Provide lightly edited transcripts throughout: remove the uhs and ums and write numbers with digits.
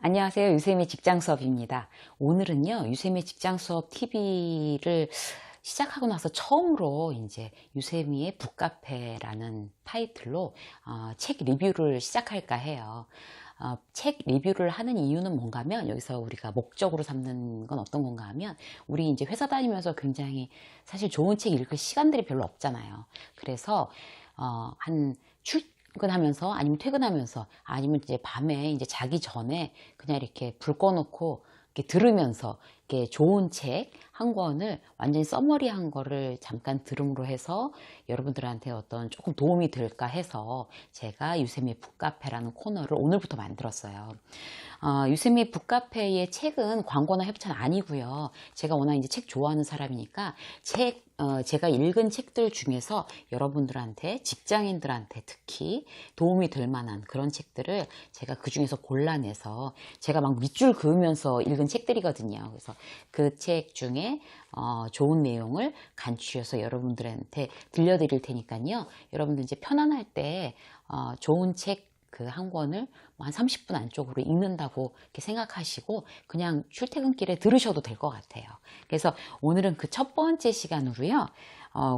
안녕하세요. 유세미 직장 수업입니다. 오늘은요, 유세미 직장 수업 TV를 시작하고 나서 처음으로 이제 유세미의 북카페라는 타이틀로 책 리뷰를 시작할까 해요. 책 리뷰를 하는 이유는 뭔가 하면, 여기서 우리가 목적으로 삼는 건 어떤 건가 하면, 우리 이제 회사 다니면서 굉장히 사실 좋은 책 읽을 시간들이 별로 없잖아요. 그래서 한 출근하면서, 아니면 퇴근하면서, 아니면 이제 밤에 이제 자기 전에 그냥 이렇게 불 꺼놓고 이렇게 들으면서 이렇게 좋은 책 한 권을 완전히 써머리 한 거를 잠깐 들음으로 해서 여러분들한테 어떤 조금 도움이 될까 해서 제가 유세미 북카페라는 코너를 오늘부터 만들었어요. 유세미 북카페의 책은 광고나 협찬 아니고요. 제가 워낙 이제 책 좋아하는 사람이니까 제가 읽은 책들 중에서 여러분들한테, 직장인들한테 특히 도움이 될 만한 그런 책들을 제가 그 중에서 골라내서 제가 막 밑줄 그으면서 읽은 책들이거든요. 그래서 그 책 중에 좋은 내용을 간추려서 여러분들한테 들려드릴 테니까요. 여러분들 이제 편안할 때 좋은 책 그 한 권을 한 30분 안쪽으로 읽는다고 이렇게 생각하시고 그냥 출퇴근길에 들으셔도 될 것 같아요. 그래서 오늘은 그 첫 번째 시간으로요.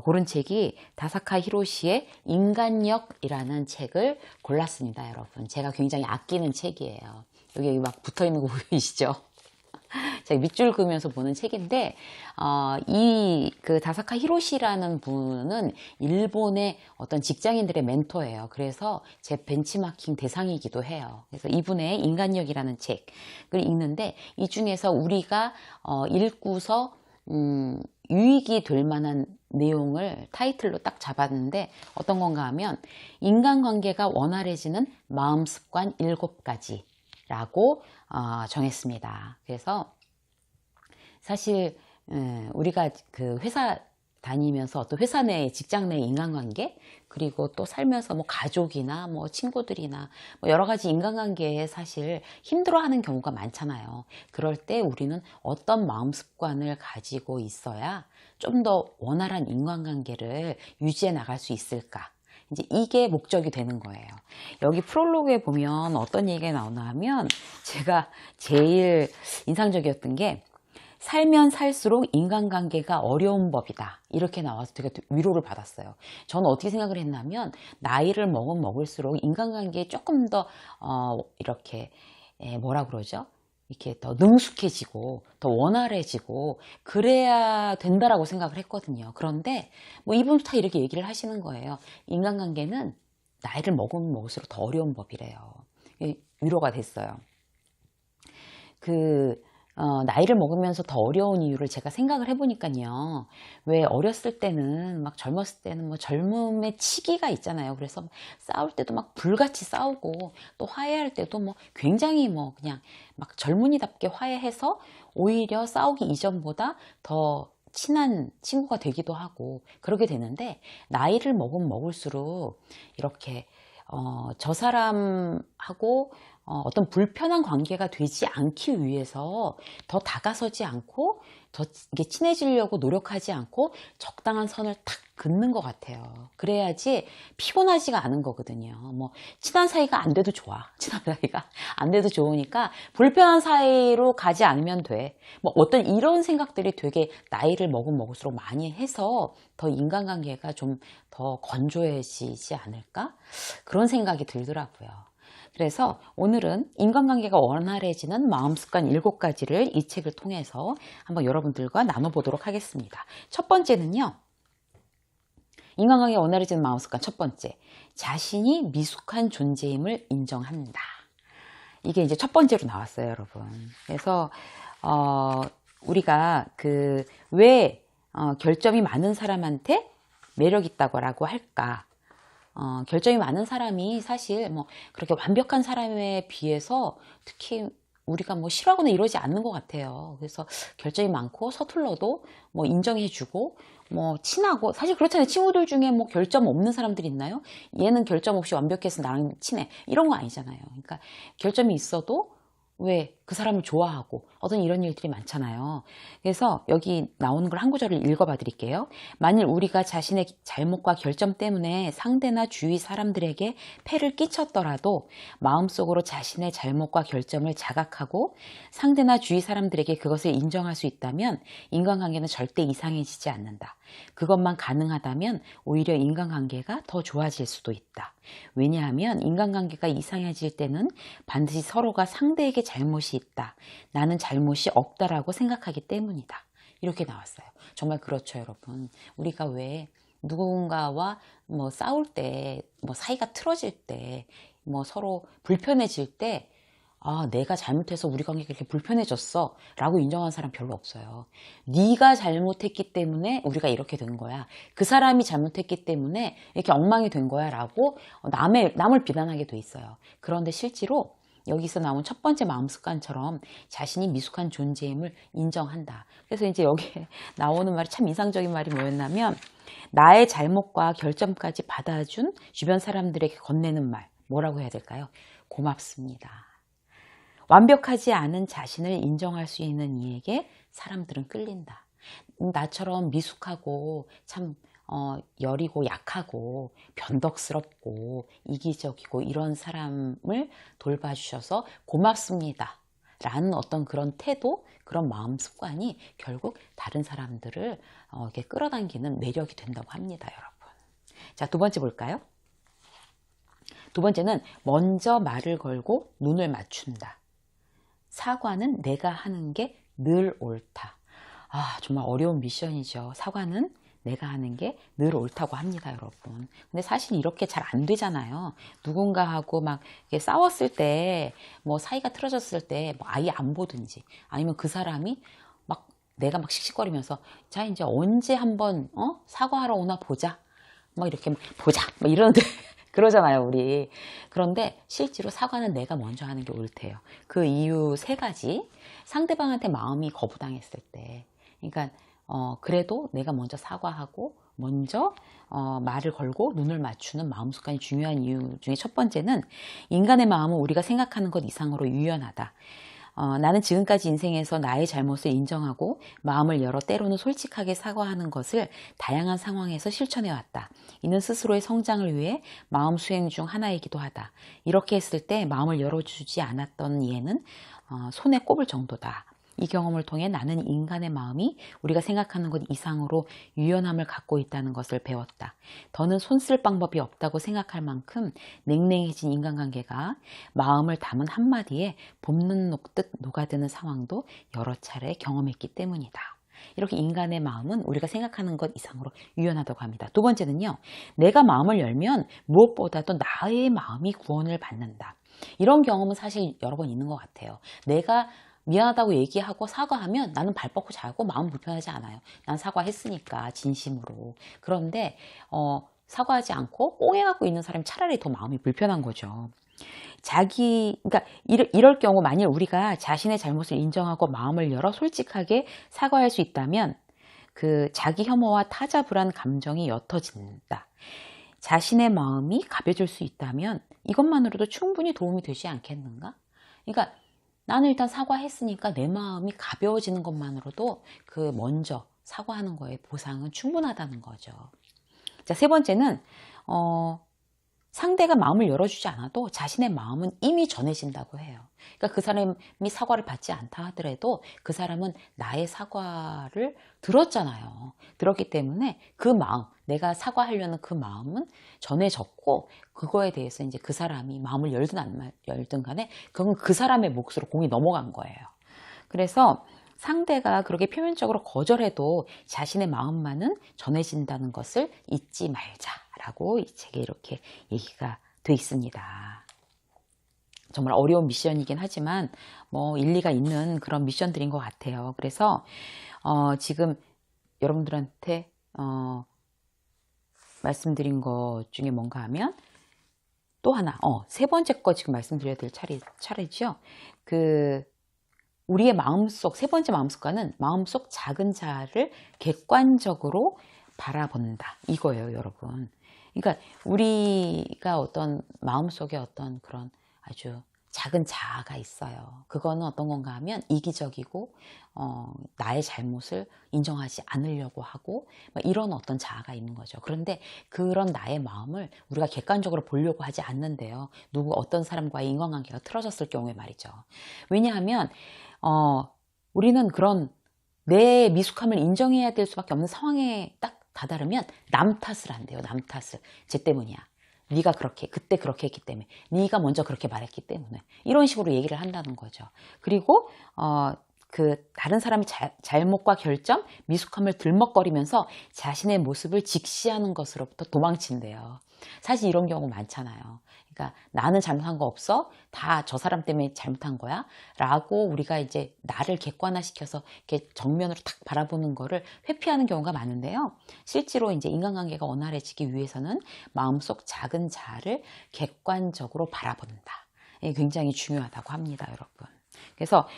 고른 책이 다사카 히로시의 인간력이라는 책을 골랐습니다, 여러분. 제가 굉장히 아끼는 책이에요. 여기 막 붙어 있는 거 보이시죠? 제가 밑줄 그으면서 보는 책인데, 그 다사카 히로시라는 분은 일본의 어떤 직장인들의 멘토예요. 그래서 제 벤치마킹 대상이기도 해요. 그래서 이분의 인간력이라는 책을 읽는데, 이 중에서 우리가 읽고서 유익이 될 만한 내용을 타이틀로 딱 잡았는데 어떤 건가 하면 인간관계가 원활해지는 마음 습관 7가지 라고 정했습니다. 그래서 사실 우리가 그 회사 다니면서 또 회사 내 직장 내 인간관계, 그리고 또 살면서 뭐 가족이나 뭐 친구들이나 뭐 여러 가지 인간관계에 사실 힘들어하는 경우가 많잖아요. 그럴 때 우리는 어떤 마음 습관을 가지고 있어야 좀 더 원활한 인간관계를 유지해 나갈 수 있을까? 이제 이게 목적이 되는 거예요. 여기 프롤로그에 보면 어떤 얘기가 나오나 하면, 제가 제일 인상적이었던 게 살면 살수록 인간관계가 어려운 법이다, 이렇게 나와서 되게 위로를 받았어요. 저는 어떻게 생각을 했냐면, 나이를 먹으면 먹을수록 인간관계에 조금 더 이렇게 뭐라 그러죠? 이렇게 더 능숙해지고 더 원활해지고 그래야 된다라고 생각을 했거든요. 그런데 뭐 이분도 다 이렇게 얘기를 하시는 거예요. 인간관계는 나이를 먹으면 먹을수록 더 어려운 법이래요. 위로가 됐어요. 나이를 먹으면서 더 어려운 이유를 제가 생각을 해보니까요. 왜 어렸을 때는, 막 젊었을 때는 뭐 젊음의 치기가 있잖아요. 그래서 싸울 때도 막 불같이 싸우고, 또 화해할 때도 뭐 굉장히 뭐 그냥 막 젊은이답게 화해해서 오히려 싸우기 이전보다 더 친한 친구가 되기도 하고 그러게 되는데, 나이를 먹으면 먹을수록 이렇게 저 사람하고 어떤 불편한 관계가 되지 않기 위해서 더 다가서지 않고 더 이게 친해지려고 노력하지 않고 적당한 선을 탁 긋는 것 같아요. 그래야지 피곤하지가 않은 거거든요. 뭐 친한 사이가 안 돼도 좋아. 친한 사이가 안 돼도 좋으니까 불편한 사이로 가지 않으면 돼. 뭐 어떤 이런 생각들이 되게 나이를 먹으면 먹을수록 많이 해서 더 인간관계가 좀 더 건조해지지 않을까? 그런 생각이 들더라고요. 그래서 오늘은 인간관계가 원활해지는 마음습관 7가지를 이 책을 통해서 한번 여러분들과 나눠보도록 하겠습니다. 첫 번째는요. 인간관계가 원활해지는 마음습관 첫 번째. 자신이 미숙한 존재임을 인정한다. 이게 이제 첫 번째로 나왔어요, 여러분. 그래서 우리가 왜 결점이 많은 사람한테 매력 있다고 할까? 결점이 많은 사람이 사실 뭐 그렇게 완벽한 사람에 비해서 특히 우리가 뭐 싫어하거나 이러지 않는 것 같아요. 그래서 결점이 많고 서툴러도 뭐 인정해주고 뭐 친하고, 사실 그렇잖아요. 친구들 중에 뭐 결점 없는 사람들이 있나요? 얘는 결점 없이 완벽해서 나랑 친해, 이런 거 아니잖아요. 그러니까 결점이 있어도 왜 그 사람을 좋아하고 어떤 이런 일들이 많잖아요. 그래서 여기 나오는 걸 한 구절을 읽어봐 드릴게요. 만일 우리가 자신의 잘못과 결점 때문에 상대나 주위 사람들에게 폐를 끼쳤더라도 마음속으로 자신의 잘못과 결점을 자각하고 상대나 주위 사람들에게 그것을 인정할 수 있다면 인간관계는 절대 이상해지지 않는다. 그것만 가능하다면 오히려 인간관계가 더 좋아질 수도 있다. 왜냐하면 인간관계가 이상해질 때는 반드시 서로가 상대에게 잘못이 있다. 나는 잘못이 없다라고 생각하기 때문이다. 이렇게 나왔어요. 정말 그렇죠, 여러분. 우리가 왜 누군가와 뭐 싸울 때, 뭐 사이가 틀어질 때, 뭐 서로 불편해질 때, 아, 내가 잘못해서 우리 관계가 이렇게 불편해졌어 라고 인정하는 사람 별로 없어요. 네가 잘못했기 때문에 우리가 이렇게 된 거야. 그 사람이 잘못했기 때문에 이렇게 엉망이 된 거야 라고 남을 비난하게 돼 있어요. 그런데 실제로 여기서 나온 첫 번째 마음 습관처럼 자신이 미숙한 존재임을 인정한다. 그래서 이제 여기에 나오는 말이 참 인상적인 말이 뭐였냐면, 나의 잘못과 결점까지 받아준 주변 사람들에게 건네는 말, 뭐라고 해야 될까요? 고맙습니다. 완벽하지 않은 자신을 인정할 수 있는 이에게 사람들은 끌린다. 나처럼 미숙하고 참 여리고 약하고 변덕스럽고 이기적이고 이런 사람을 돌봐주셔서 고맙습니다 라는 어떤 그런 태도, 그런 마음 습관이 결국 다른 사람들을 이렇게 끌어당기는 매력이 된다고 합니다, 여러분. 자, 두 번째 볼까요? 두 번째는 먼저 말을 걸고 눈을 맞춘다. 사과는 내가 하는 게 늘 옳다. 아, 정말 어려운 미션이죠. 사과는 내가 하는 게 늘 옳다고 합니다, 여러분. 근데 사실 이렇게 잘 안 되잖아요. 누군가하고 막 싸웠을 때, 뭐 사이가 틀어졌을 때, 뭐 아예 안 보든지, 아니면 그 사람이 막 내가 막 씩씩거리면서, 자, 이제 언제 한번 사과하러 오나 보자. 막 이렇게 보자. 막 이러는데. 그러잖아요, 우리. 그런데 실제로 사과는 내가 먼저 하는 게 옳대요. 그 이유 세 가지. 상대방한테 마음이 거부당했을 때, 그러니까 그래도 내가 먼저 사과하고 먼저 말을 걸고 눈을 맞추는 마음 습관이 중요한 이유 중에 첫 번째는, 인간의 마음은 우리가 생각하는 것 이상으로 유연하다. 나는 지금까지 인생에서 나의 잘못을 인정하고 마음을 열어 때로는 솔직하게 사과하는 것을 다양한 상황에서 실천해왔다. 이는 스스로의 성장을 위해 마음 수행 중 하나이기도 하다. 이렇게 했을 때 마음을 열어주지 않았던 이에는 손에 꼽을 정도다. 이 경험을 통해 나는 인간의 마음이 우리가 생각하는 것 이상으로 유연함을 갖고 있다는 것을 배웠다. 더는 손 쓸 방법이 없다고 생각할 만큼 냉랭해진 인간관계가 마음을 담은 한마디에 봄눈 녹듯 녹아드는 상황도 여러 차례 경험했기 때문이다. 이렇게 인간의 마음은 우리가 생각하는 것 이상으로 유연하다고 합니다. 두 번째는요, 내가 마음을 열면 무엇보다도 나의 마음이 구원을 받는다. 이런 경험은 사실 여러 번 있는 것 같아요. 내가 미안하다고 얘기하고 사과하면 나는 발 뻗고 자고 마음 불편하지 않아요. 난 사과했으니까 진심으로. 그런데 사과하지 않고 꽁해갖고 있는 사람이 차라리 더 마음이 불편한 거죠. 그러니까 이럴 경우 만일 우리가 자신의 잘못을 인정하고 마음을 열어 솔직하게 사과할 수 있다면 그 자기 혐오와 타자 불안 감정이 옅어진다. 자신의 마음이 가벼질 수 있다면 이것만으로도 충분히 도움이 되지 않겠는가? 그러니까 나는 일단 사과했으니까 내 마음이 가벼워지는 것만으로도 그 먼저 사과하는 거에 보상은 충분하다는 거죠. 자, 세 번째는 상대가 마음을 열어주지 않아도 자신의 마음은 이미 전해진다고 해요. 그러니까 그 사람이 사과를 받지 않다 하더라도 그 사람은 나의 사과를 들었잖아요. 들었기 때문에 그 마음, 내가 사과하려는 그 마음은 전해졌고, 그거에 대해서 이제 그 사람이 마음을 열든 안 열든 간에 그건 그 사람의 몫으로 공이 넘어간 거예요. 그래서 상대가 그렇게 표면적으로 거절해도 자신의 마음만은 전해진다는 것을 잊지 말자라고 이 책에 이렇게 얘기가 돼 있습니다. 정말 어려운 미션이긴 하지만 뭐 일리가 있는 그런 미션들인 것 같아요. 그래서 지금 여러분들한테 말씀드린 것 중에 뭔가 하면 또 하나, 세 번째 거 지금 말씀드려야 될 차례죠. 우리의 마음속, 세 번째 마음 습관은 마음속 작은 자아를 객관적으로 바라본다. 이거예요, 여러분. 그러니까 우리가 어떤 마음속에 어떤 그런 아주 작은 자아가 있어요. 그거는 어떤 건가 하면 이기적이고 나의 잘못을 인정하지 않으려고 하고 이런 어떤 자아가 있는 거죠. 그런데 그런 나의 마음을 우리가 객관적으로 보려고 하지 않는데요. 어떤 사람과의 인간관계가 틀어졌을 경우에 말이죠. 왜냐하면 우리는 그런 내 미숙함을 인정해야 될 수밖에 없는 상황에 딱 다다르면 남 탓을 한대요. 남 탓을. 쟤 때문이야. 네가 그때 그렇게 했기 때문에, 네가 먼저 그렇게 말했기 때문에, 이런 식으로 얘기를 한다는 거죠. 그리고 다른 사람의 잘못과 결점, 미숙함을 들먹거리면서 자신의 모습을 직시하는 것으로부터 도망친대요. 사실 이런 경우 많잖아요. 그러니까 나는 잘못한 거 없어, 다 저 사람 때문에 잘못한 거야 라고 우리가 이제 나를 객관화시켜서 이렇게 정면으로 탁 바라보는 거를 회피하는 경우가 많은데요. 실제로 이제 인간관계가 원활해지기 위해서는 마음속 작은 자아를 객관적으로 바라본다. 이게 굉장히 중요하다고 합니다, 여러분. 그래서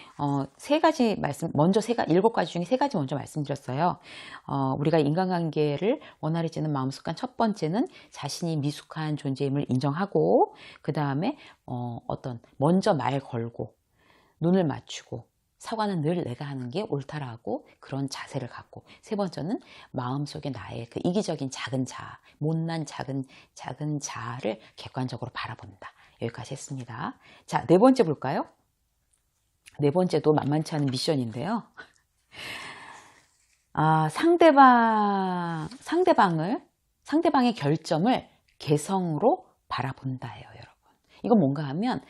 세 가지 먼저 7가지 중에 3가지 먼저 말씀드렸어요. 우리가 인간관계를 원활해지는 마음 습관, 첫 번째는 자신이 미숙한 존재임을 인정하고, 그 다음에 먼저 말 걸고 눈을 맞추고 사과는 늘 내가 하는 게 옳다라고 그런 자세를 갖고, 세 번째는 마음속에 나의 그 이기적인 작은 자아, 못난 작은 자아를 객관적으로 바라본다. 여기까지 했습니다. 자, 4번째 볼까요? 4번째도 만만치 않은 미션인데요. 상대방의 결점을 개성으로 바라본다예요, 여러분. 이건 뭔가 하면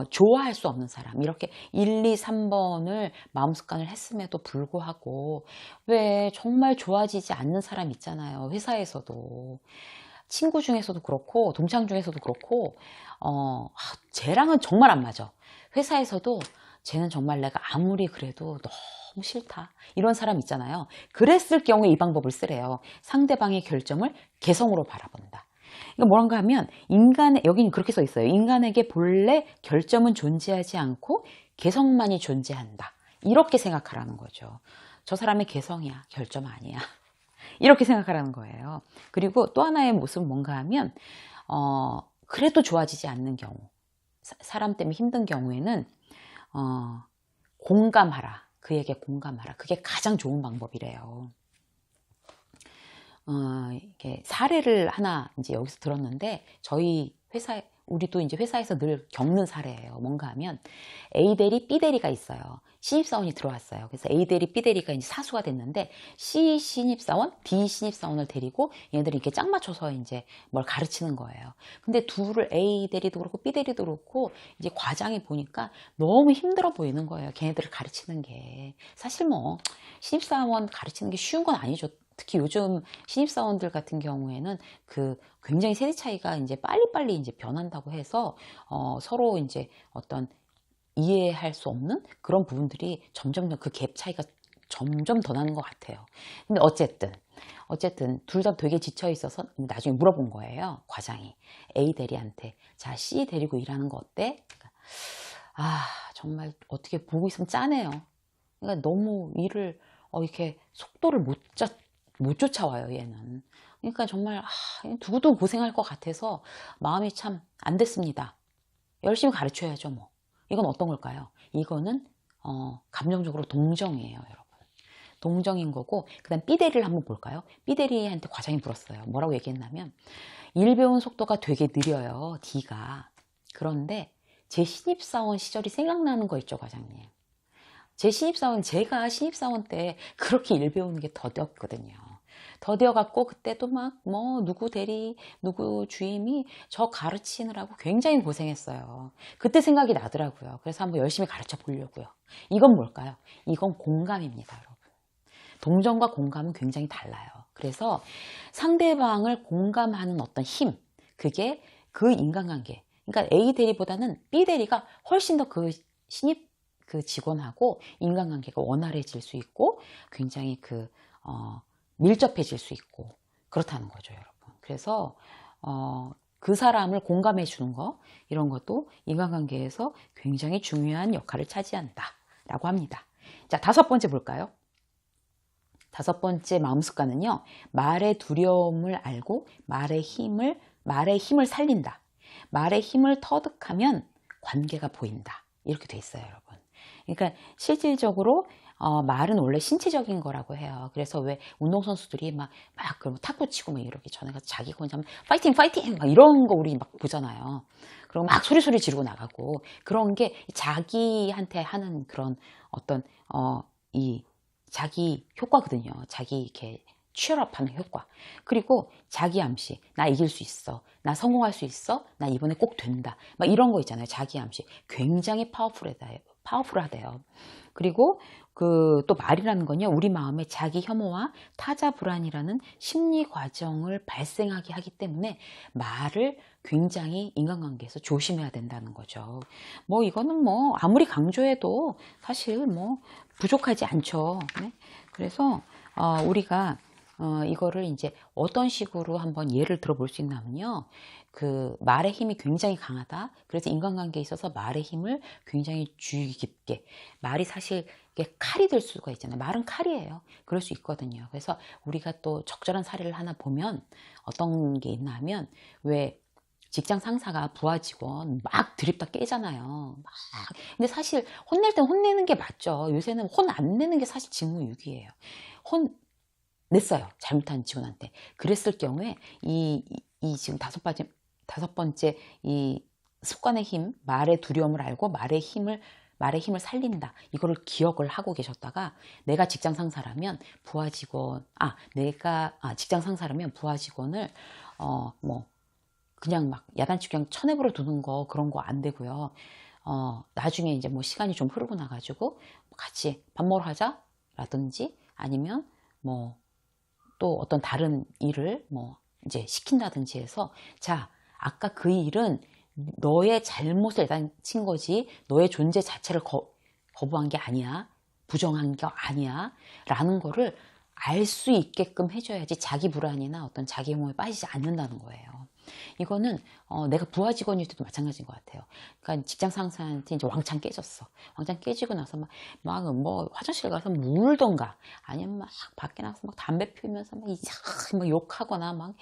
좋아할 수 없는 사람, 이렇게 1, 2, 3번을 마음습관을 했음에도 불구하고 왜 정말 좋아지지 않는 사람 있잖아요. 회사에서도, 친구 중에서도 그렇고 동창 중에서도 그렇고 쟤랑은 정말 안 맞아. 회사에서도 쟤는 정말 내가 아무리 그래도 너무 싫다, 이런 사람 있잖아요. 그랬을 경우에 이 방법을 쓰래요. 상대방의 결점을 개성으로 바라본다. 이거 뭐란가 하면, 여기는 그렇게 써 있어요. 인간에게 본래 결점은 존재하지 않고 개성만이 존재한다. 이렇게 생각하라는 거죠. 저 사람의 개성이야, 결점 아니야. 이렇게 생각하라는 거예요. 그리고 또 하나의 모습은 뭔가 하면 그래도 좋아지지 않는 경우, 사람 때문에 힘든 경우에는 공감하라. 그에게 공감하라. 그게 가장 좋은 방법이래요. 이렇게 사례를 하나 이제 여기서 들었는데, 우리도 이제 회사에서 늘 겪는 사례예요. 뭔가 하면 A 대리, B 대리가 있어요. 신입사원이 들어왔어요. 그래서 A 대리, B 대리가 이제 사수가 됐는데, C 신입사원, D 신입사원을 데리고 얘네들이 이렇게 짝 맞춰서 이제 뭘 가르치는 거예요. 근데 A 대리도 그렇고 B 대리도 그렇고 이제 과장이 보니까 너무 힘들어 보이는 거예요. 걔네들을 가르치는 게. 사실 뭐 신입사원 가르치는 게 쉬운 건 아니죠. 특히 요즘 신입사원들 같은 경우에는 굉장히 세대 차이가 이제 빨리빨리 이제 변한다고 해서 서로 이제 어떤 이해할 수 없는 그런 부분들이 점점 그 갭 차이가 점점 더 나는 것 같아요. 근데 어쨌든 둘 다 되게 지쳐 있어서 나중에 물어본 거예요. 과장이 A 대리한테, 자, C 데리고 일하는 거 어때? 그러니까, 정말 어떻게 보고 있으면 짠해요. 그러니까 너무 일을 이렇게 속도를 못 쫓아와요, 얘는. 그러니까 정말 누구도 고생할 것 같아서 마음이 참 안 됐습니다. 열심히 가르쳐야죠, 뭐. 이건 어떤 걸까요? 이거는 감정적으로 동정이에요, 여러분. 동정인 거고, 그 다음 B대리를 한번 볼까요? B대리한테 과장이 물었어요. 뭐라고 얘기했냐면, 일 배운 속도가 되게 느려요, D가. 그런데 제 신입사원 시절이 생각나는 거 있죠, 과장님. 제가 신입사원 때 그렇게 일 배우는 게 더뎠거든요. 더뎌갖고 그때도 막 누구 대리, 누구 주임이 저 가르치느라고 굉장히 고생했어요. 그때 생각이 나더라고요. 그래서 한번 열심히 가르쳐 보려고요. 이건 뭘까요? 이건 공감입니다, 여러분. 동정과 공감은 굉장히 달라요. 그래서 상대방을 공감하는 어떤 힘, 그게 그 인간관계, 그러니까 A 대리보다는 B 대리가 훨씬 더 신입 직원하고 인간관계가 원활해질 수 있고 굉장히 밀접해질 수 있고 그렇다는 거죠, 여러분. 그래서 그 사람을 공감해 주는 거, 이런 것도 인간관계에서 굉장히 중요한 역할을 차지한다 라고 합니다. 자, 5번째 볼까요? 5번째 마음 습관은요, 말의 두려움을 알고 말의 힘을 살린다. 말의 힘을 터득하면 관계가 보인다. 이렇게 돼 있어요, 여러분. 그러니까 실질적으로 말은 원래 신체적인 거라고 해요. 그래서 왜 운동선수들이 막 그러면 탁구 치고 막 이렇게 전에 가서 자기가 혼자 파이팅 파이팅 막 이런 거 우리 막 보잖아요. 그리고 막 소리 지르고 나가고 그런 게 자기한테 하는 그런 어떤 이 자기 효과거든요. 자기 이렇게 취업하는 효과. 그리고 자기 암시. 나 이길 수 있어. 나 성공할 수 있어. 나 이번에 꼭 된다. 막 이런 거 있잖아요. 자기 암시. 굉장히 파워풀하대요. 그리고 또 말이라는 건요. 우리 마음에 자기 혐오와 타자 불안이라는 심리 과정을 발생하게 하기 때문에 말을 굉장히 인간관계에서 조심해야 된다는 거죠. 뭐 이거는 뭐 아무리 강조해도 사실 뭐 부족하지 않죠. 네? 그래서 우리가 이거를 이제 어떤 식으로 한번 예를 들어볼 수 있냐면요. 그 말의 힘이 굉장히 강하다. 그래서 인간관계에 있어서 말의 힘을 굉장히 주의 깊게. 말이 사실 이게 칼이 될 수가 있잖아요. 말은 칼이에요. 그럴 수 있거든요. 그래서 우리가 또 적절한 사례를 하나 보면 어떤 게 있나 하면 왜 직장 상사가 부하 직원 막 드립다 깨잖아요. 막. 근데 사실 혼낼 땐 혼내는 게 맞죠. 요새는 혼 안 내는 게 사실 직무유기예요. 혼 냈어요. 잘못한 직원한테. 그랬을 경우에 이 지금 다섯 번째 이 습관의 힘, 말의 두려움을 알고 말의 힘을 살린다. 이거를 기억을 하고 계셨다가 내가 직장 상사라면 부하 직원, 직장 상사라면 부하 직원을 뭐 그냥 막 야단치고 그냥 쳐내버려 두는 거 그런 거 안 되고요. 나중에 이제 뭐 시간이 좀 흐르고 나가지고 같이 밥 먹으러 하자 라든지 아니면 뭐 또 어떤 다른 일을 뭐 이제 시킨다든지 해서 자, 아까 그 일은 너의 잘못을 야단친 거지 너의 존재 자체를 거부한 게 아니야. 부정한 게 아니야. 라는 거를 알 수 있게끔 해줘야지 자기 불안이나 어떤 자기 혐오에 빠지지 않는다는 거예요. 이거는 내가 부하 직원일 때도 마찬가지인 것 같아요. 그러니까 직장 상사한테 이제 왕창 깨졌어. 왕창 깨지고 나서 막 뭐 화장실 가서 물던가 아니면 막 밖에 나가서 막 담배 피우면서 막 욕하거나 막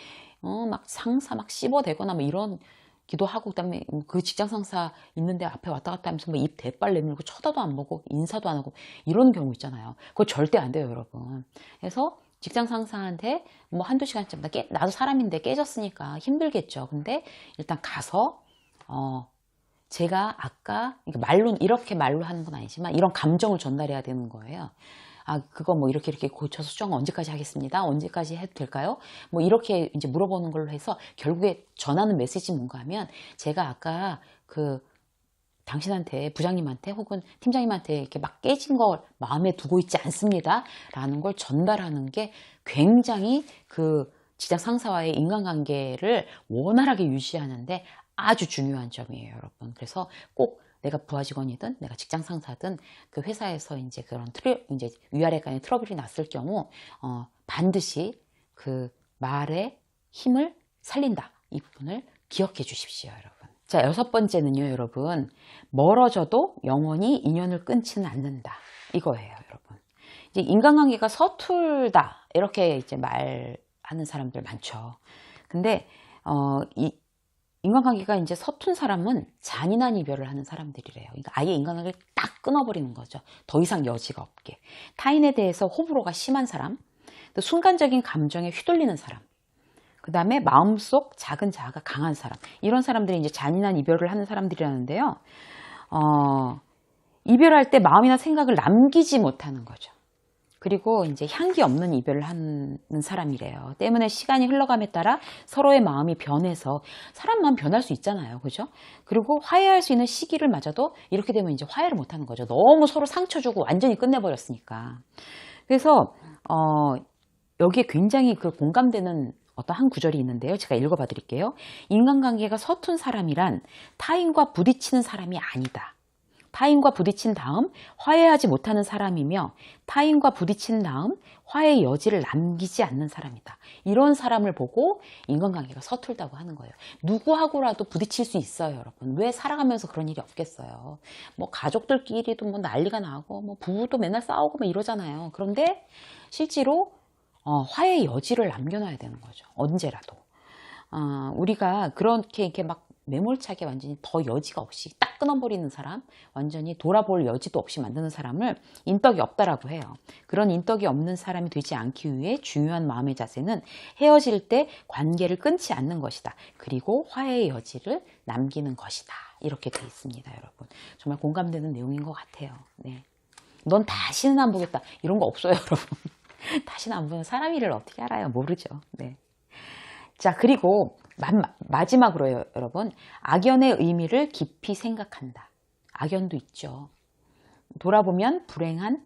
상사 막 씹어대거나 막 이런 기도 하고 그다음에 그 직장 상사 있는데 앞에 왔다 갔다 하면서 막 입 대빨 내밀고 쳐다도 안 보고 인사도 안 하고 이런 경우 있잖아요. 그거 절대 안 돼요, 여러분. 그래서 직장 상사한테 뭐 한두 시간쯤 나도 사람인데 깨졌으니까 힘들겠죠. 근데 일단 가서 제가 아까 이렇게 말로 하는 건 아니지만 이런 감정을 전달해야 되는 거예요. 그거 뭐 이렇게 고쳐서 수정 언제까지 하겠습니다. 언제까지 해도 될까요? 뭐 이렇게 이제 물어보는 걸로 해서 결국에 전하는 메시지는 뭔가 하면 제가 아까 당신한테 부장님한테 혹은 팀장님한테 이렇게 막 깨진 걸 마음에 두고 있지 않습니다. 라는 걸 전달하는 게 굉장히 그 직장 상사와의 인간관계를 원활하게 유지하는데 아주 중요한 점이에요, 여러분. 그래서 꼭 내가 부하 직원이든 내가 직장 상사든 그 회사에서 이제 그런 이제 위아래 간의 트러블이 났을 경우 반드시 그 말의 힘을 살린다. 이 부분을 기억해 주십시오, 여러분. 자, 6번째는요, 여러분. 멀어져도 영원히 인연을 끊지는 않는다. 이거예요, 여러분. 이제 인간관계가 서툴다. 이렇게 이제 말하는 사람들 많죠. 근데, 인간관계가 이제 서툰 사람은 잔인한 이별을 하는 사람들이래요. 그러니까 아예 인간관계를 딱 끊어버리는 거죠. 더 이상 여지가 없게. 타인에 대해서 호불호가 심한 사람, 또 순간적인 감정에 휘둘리는 사람, 그 다음에 마음속 작은 자아가 강한 사람. 이런 사람들이 이제 잔인한 이별을 하는 사람들이라는데요. 이별할 때 마음이나 생각을 남기지 못하는 거죠. 그리고 이제 향기 없는 이별을 하는 사람이래요. 때문에 시간이 흘러감에 따라 서로의 마음이 변해서 사람 마음 변할 수 있잖아요. 그죠? 그리고 화해할 수 있는 시기를 맞아도 이렇게 되면 이제 화해를 못 하는 거죠. 너무 서로 상처 주고 완전히 끝내버렸으니까. 그래서, 여기에 굉장히 그 공감되는 어떤 한 구절이 있는데요. 제가 읽어봐 드릴게요. 인간관계가 서툰 사람이란 타인과 부딪히는 사람이 아니다. 타인과 부딪힌 다음 화해하지 못하는 사람이며 타인과 부딪힌 다음 화해의 여지를 남기지 않는 사람이다. 이런 사람을 보고 인간관계가 서툴다고 하는 거예요. 누구하고라도 부딪힐 수 있어요, 여러분. 왜 살아가면서 그런 일이 없겠어요. 뭐 가족들끼리도 뭐 난리가 나고 뭐 부부도 맨날 싸우고 뭐 이러잖아요. 그런데 실제로 화해의 여지를 남겨놔야 되는 거죠. 언제라도. 우리가 그렇게 이렇게 막 매몰차게 완전히 더 여지가 없이 딱 끊어버리는 사람, 완전히 돌아볼 여지도 없이 만드는 사람을 인덕이 없다라고 해요. 그런 인덕이 없는 사람이 되지 않기 위해 중요한 마음의 자세는 헤어질 때 관계를 끊지 않는 것이다. 그리고 화해의 여지를 남기는 것이다. 이렇게 돼 있습니다, 여러분. 정말 공감되는 내용인 것 같아요. 네. 넌 다시는 안 보겠다. 이런 거 없어요, 여러분. 다시는 안 보는 사람 일을 어떻게 알아요? 모르죠. 네. 자, 그리고 마지막으로요, 여러분. 악연의 의미를 깊이 생각한다. 악연도 있죠. 돌아보면 불행한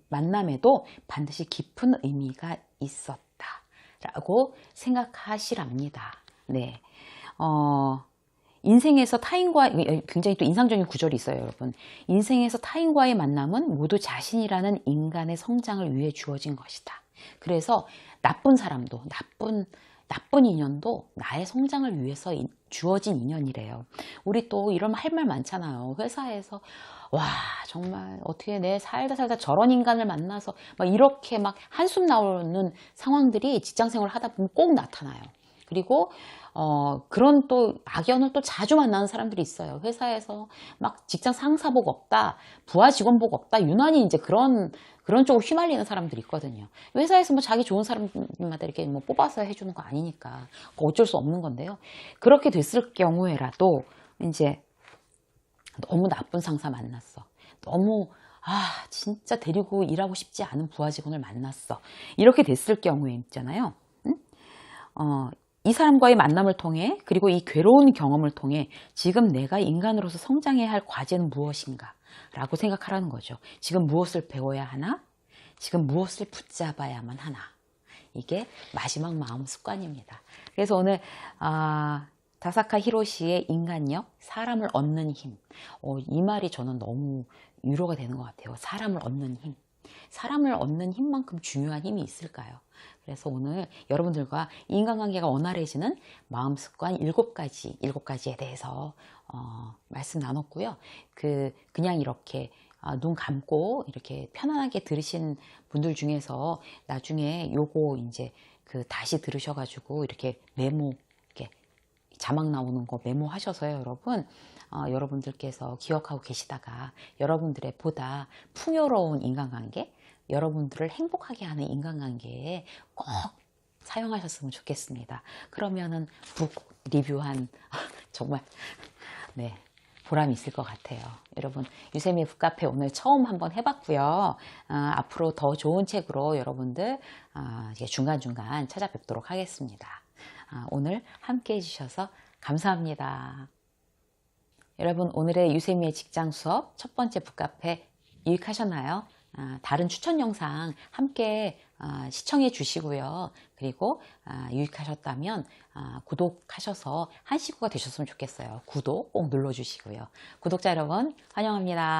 만남에도 반드시 깊은 의미가 있었다. 라고 생각하시랍니다. 네. 인생에서 타인과, 굉장히 또 인상적인 구절이 있어요, 여러분. 인생에서 타인과의 만남은 모두 자신이라는 인간의 성장을 위해 주어진 것이다. 그래서 나쁜 사람도, 나쁜 인연도 나의 성장을 위해서 주어진 인연이래요. 우리 또 이런 할 말 많잖아요. 회사에서 와 정말 어떻게 내 살다 저런 인간을 만나서 막 이렇게 막 한숨 나오는 상황들이 직장생활을 하다 보면 꼭 나타나요. 그리고 그런 또 악연을 또 자주 만나는 사람들이 있어요. 회사에서 막 직장 상사 복 없다, 부하 직원 복 없다, 유난히 이제 그런 쪽으로 휘말리는 사람들이 있거든요. 회사에서 뭐 자기 좋은 사람마다 이렇게 뭐 뽑아서 해주는 거 아니니까 어쩔 수 없는 건데요. 그렇게 됐을 경우에라도 이제 너무 나쁜 상사 만났어. 너무 진짜 데리고 일하고 싶지 않은 부하 직원을 만났어. 이렇게 됐을 경우에 있잖아요. 응? 이 사람과의 만남을 통해 그리고 이 괴로운 경험을 통해 지금 내가 인간으로서 성장해야 할 과제는 무엇인가 라고 생각하라는 거죠. 지금 무엇을 배워야 하나? 지금 무엇을 붙잡아야만 하나? 이게 마지막 마음 습관입니다. 그래서 오늘 다사카 히로시의 인간력, 사람을 얻는 힘. 이 말이 저는 너무 위로가 되는 것 같아요. 사람을 얻는 힘. 사람을 얻는 힘만큼 중요한 힘이 있을까요? 그래서 오늘 여러분들과 인간관계가 원활해지는 마음 습관 7가지에 대해서 말씀 나눴고요. 그냥 이렇게 눈 감고 이렇게 편안하게 들으신 분들 중에서 나중에 요거 이제 다시 들으셔가지고 이렇게 이렇게 자막 나오는 거 메모하셔서요, 여러분. 여러분들께서 기억하고 계시다가 여러분들의 보다 풍요로운 인간관계, 여러분들을 행복하게 하는 인간관계에 꼭 사용하셨으면 좋겠습니다. 그러면은 북 리뷰한 정말 네 보람이 있을 것 같아요. 여러분 유세미의 북카페 오늘 처음 한번 해봤고요. 앞으로 더 좋은 책으로 여러분들 중간중간 찾아뵙도록 하겠습니다. 오늘 함께 해주셔서 감사합니다. 여러분 오늘의 유세미의 직장 수업 첫 번째 북카페 유익하셨나요? 다른 추천 영상 함께 시청해 주시고요. 그리고 유익하셨다면 구독하셔서 한 식구가 되셨으면 좋겠어요. 구독 꼭 눌러주시고요. 구독자 여러분 환영합니다.